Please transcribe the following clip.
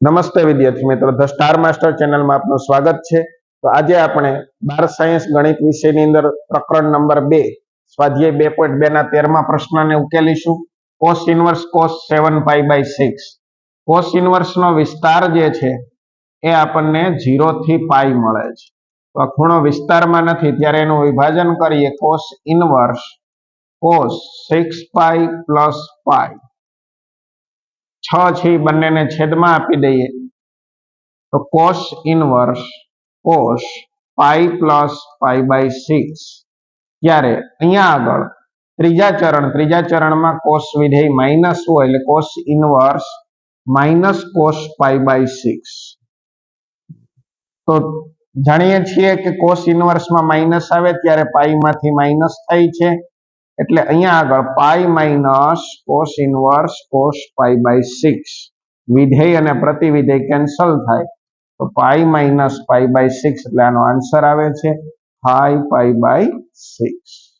નમસ્તે વિદ્યાર્થી મિત્રો, ધ સ્ટાર માસ્ટર ચેનલમાં આપનું સ્વાગત છે। તો આજે આપણે 12 સાયન્સ ગણિત વિષયની અંદર પ્રકરણ નંબર 2 સ્વાધ્યાય 2.2 ના 13મા પ્રશ્નને ઉકેલીશું। cos inverse cos 7π/6 cos inverse નો વિસ્તાર જે છે એ આપણને 0 થી પાઈ મળે છે। તો આ ખૂણો વિસ્તારમાં નથી ત્યારે એનું વિભાજન કરીએ cos ઇન્વર્સ cos 6π + π 6 છે બંનેને છેદમાં આપી દઈએ તો cos ઇન્વર્સ cos π + π/6 ત્યારે અહીંયા આગળ ત્રીજા ચરણમાં cos વિધેય માઈનસ હોય એટલે cos ઇન્વર્સ -cos π/6 તો જાણીએ છીએ કે cos ઇન્વર્સ માં માઈનસ આવે ત્યારે પાઈ માંથી માઈનસ થાય છે એટલે અહીંયા આગળ π - cos ઇન્વર્સ cos π/6 વિધેય અને પ્રતિવિધેય કેન્સલ થાય તો π - π/6 એટલે આનો આન્સર આવે છે 5π/6।